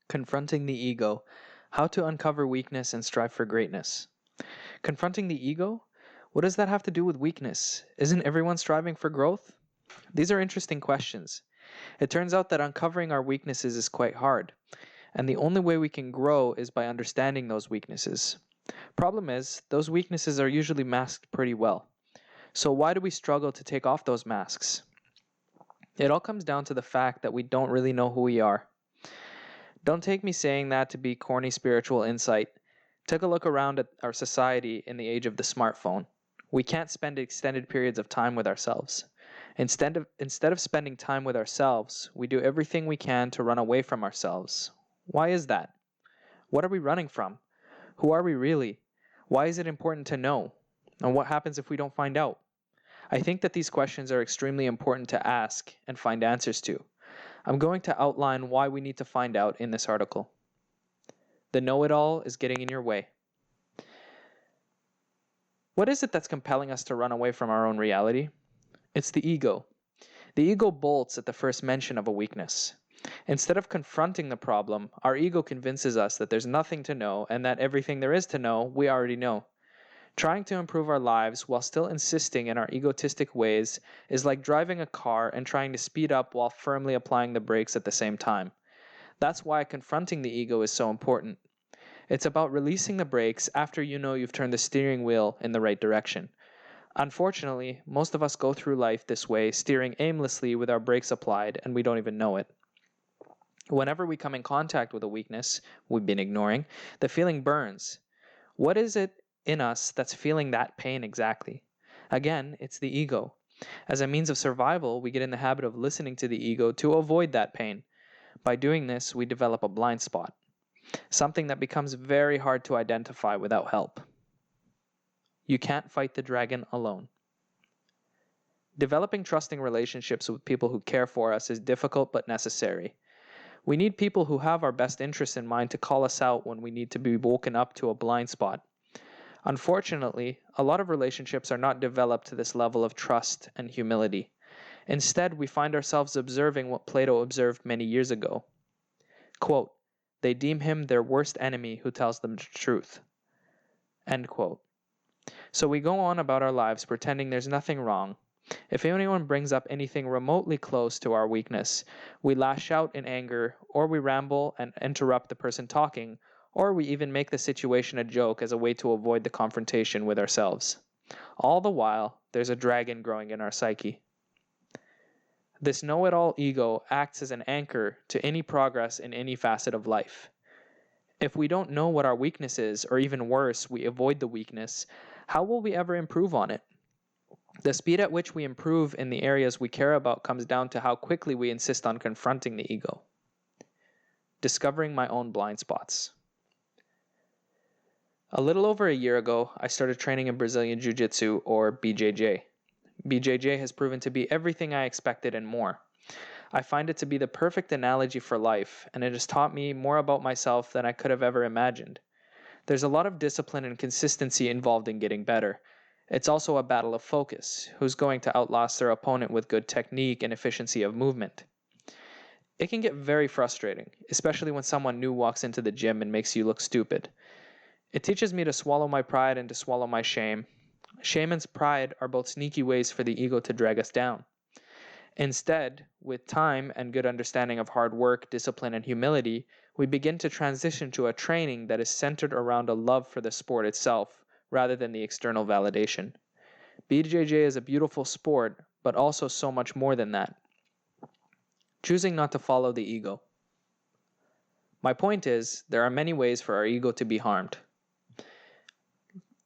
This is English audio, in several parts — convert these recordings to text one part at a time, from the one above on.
Confronting the Ego, How to Uncover Weakness and Strive for Greatness. Confronting the ego? What does that have to do with weakness? Isn't everyone striving for growth? These are interesting questions. It turns out that uncovering our weaknesses is quite hard, and the only way we can grow is by understanding those weaknesses. Problem is, those weaknesses are usually masked pretty well. So why do we struggle to take off those masks? It all comes down to the fact that we don't really know who we are. Don't take me saying that to be corny spiritual insight. Take a look around at our society in the age of the smartphone. We can't spend extended periods of time with ourselves. Instead of spending time with ourselves, we do everything we can to run away from ourselves. Why is that? What are we running from? Who are we really? Why is it important to know? And what happens if we don't find out? I think that these questions are extremely important to ask and find answers to. I'm going to outline why we need to find out in this article. The know-it-all is getting in your way. What is it that's compelling us to run away from our own reality? It's the ego. The ego bolts at the first mention of a weakness. Instead of confronting the problem, our ego convinces us that there's nothing to know and that everything there is to know, we already know. Trying to improve our lives while still insisting in our egotistic ways is like driving a car and trying to speed up while firmly applying the brakes at the same time. That's why confronting the ego is so important. It's about releasing the brakes after you know you've turned the steering wheel in the right direction. Unfortunately, most of us go through life this way, steering aimlessly with our brakes applied, and we don't even know it. Whenever we come in contact with a weakness we've been ignoring, the feeling burns. What is it in us that's feeling that pain exactly? Again, it's the ego. As a means of survival, we get in the habit of listening to the ego to avoid that pain. By doing this, we develop a blind spot, something that becomes very hard to identify without help. You can't fight the dragon alone. Developing trusting relationships with people who care for us is difficult but necessary. We need people who have our best interests in mind to call us out when we need to be woken up to a blind spot. Unfortunately, a lot of relationships are not developed to this level of trust and humility. Instead, we find ourselves observing what Plato observed many years ago. Quote, "They deem him their worst enemy who tells them the truth." End quote. So we go on about our lives pretending there's nothing wrong. If anyone brings up anything remotely close to our weakness, we lash out in anger, or we ramble and interrupt the person talking, or we even make the situation a joke as a way to avoid the confrontation with ourselves. All the while, there's a dragon growing in our psyche. This know-it-all ego acts as an anchor to any progress in any facet of life. If we don't know what our weakness is, or even worse, we avoid the weakness, how will we ever improve on it? The speed at which we improve in the areas we care about comes down to how quickly we insist on confronting the ego. Discovering my own blind spots. A little over a year ago, I started training in Brazilian Jiu-Jitsu, or BJJ. BJJ has proven to be everything I expected and more. I find it to be the perfect analogy for life, and it has taught me more about myself than I could have ever imagined. There's a lot of discipline and consistency involved in getting better. It's also a battle of focus. Who's going to outlast their opponent with good technique and efficiency of movement? It can get very frustrating, especially when someone new walks into the gym and makes you look stupid. It teaches me to swallow my pride and to swallow my shame. Shame and pride are both sneaky ways for the ego to drag us down. Instead, with time and good understanding of hard work, discipline, and humility, we begin to transition to a training that is centered around a love for the sport itself, rather than the external validation. BJJ is a beautiful sport, but also so much more than that. Choosing not to follow the ego. My point is, there are many ways for our ego to be harmed.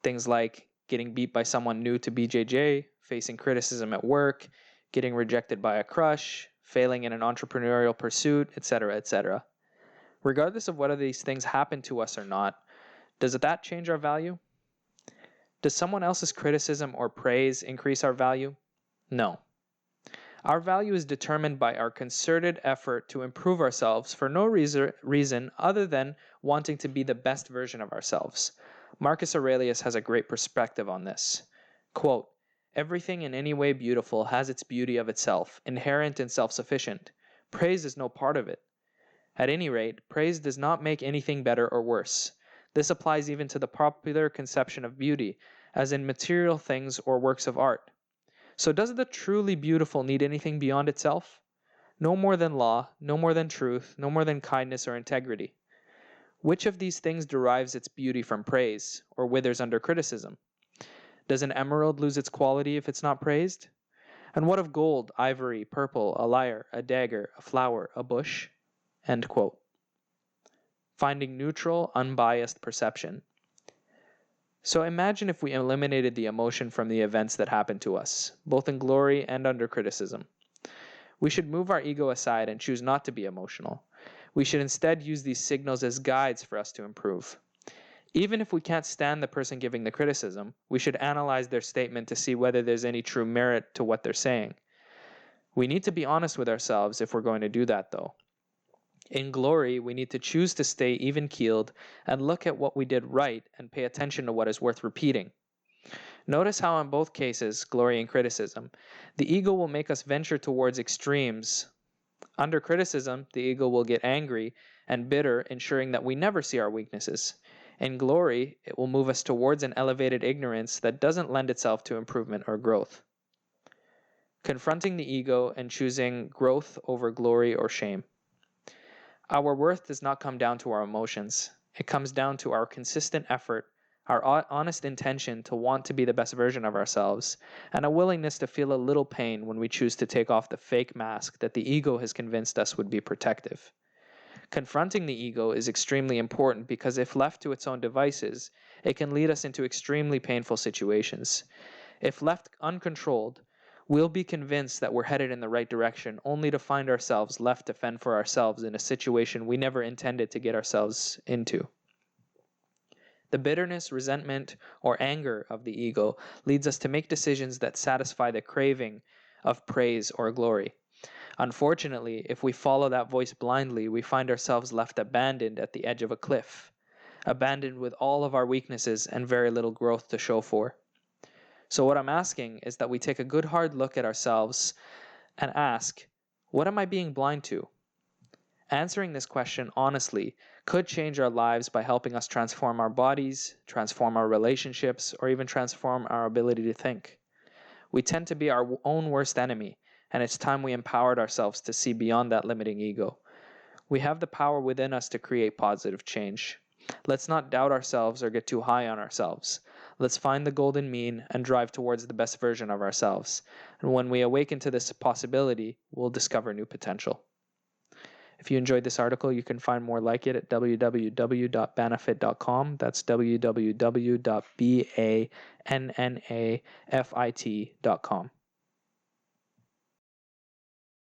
Things like getting beat by someone new to BJJ, facing criticism at work, getting rejected by a crush, failing in an entrepreneurial pursuit, etc., etc. Regardless of whether these things happen to us or not, does that change our value? Does someone else's criticism or praise increase our value? No. Our value is determined by our concerted effort to improve ourselves for no reason other than wanting to be the best version of ourselves. Marcus Aurelius has a great perspective on this. Quote, "Everything in any way beautiful has its beauty of itself, inherent and self-sufficient. Praise is no part of it. At any rate, praise does not make anything better or worse. This applies even to the popular conception of beauty, as in material things or works of art. So does the truly beautiful need anything beyond itself? No more than law, no more than truth, no more than kindness or integrity. Which of these things derives its beauty from praise, or withers under criticism? Does an emerald lose its quality if it's not praised? And what of gold, ivory, purple, a lyre, a dagger, a flower, a bush? End quote. Finding neutral, unbiased perception. So imagine if we eliminated the emotion from the events that happen to us, both in glory and under criticism. We should move our ego aside and choose not to be emotional. We should instead use these signals as guides for us to improve. Even if we can't stand the person giving the criticism, we should analyze their statement to see whether there's any true merit to what they're saying. We need to be honest with ourselves if we're going to do that, though. In glory, we need to choose to stay even-keeled and look at what we did right and pay attention to what is worth repeating. Notice how in both cases, glory and criticism, the ego will make us venture towards extremes. Under criticism, the ego will get angry and bitter, ensuring that we never see our weaknesses. In glory, it will move us towards an elevated ignorance that doesn't lend itself to improvement or growth. Confronting the ego and choosing growth over glory or shame. Our worth does not come down to our emotions. It comes down to our consistent effort, our honest intention to want to be the best version of ourselves, and a willingness to feel a little pain when we choose to take off the fake mask that the ego has convinced us would be protective. Confronting the ego is extremely important because if left to its own devices, it can lead us into extremely painful situations. If left uncontrolled, we'll be convinced that we're headed in the right direction, only to find ourselves left to fend for ourselves in a situation we never intended to get ourselves into. The bitterness, resentment, or anger of the ego leads us to make decisions that satisfy the craving of praise or glory. Unfortunately, if we follow that voice blindly, we find ourselves left abandoned at the edge of a cliff, abandoned with all of our weaknesses and very little growth to show for. So what I'm asking is that we take a good hard look at ourselves and ask, what am I being blind to? Answering this question honestly could change our lives by helping us transform our bodies, transform our relationships, or even transform our ability to think. We tend to be our own worst enemy, and it's time we empowered ourselves to see beyond that limiting ego. We have the power within us to create positive change. Let's not doubt ourselves or get too high on ourselves. Let's find the golden mean and drive towards the best version of ourselves. And when we awaken to this possibility, we'll discover new potential. If you enjoyed this article, you can find more like it at www.banafit.com. That's www.banafit.com.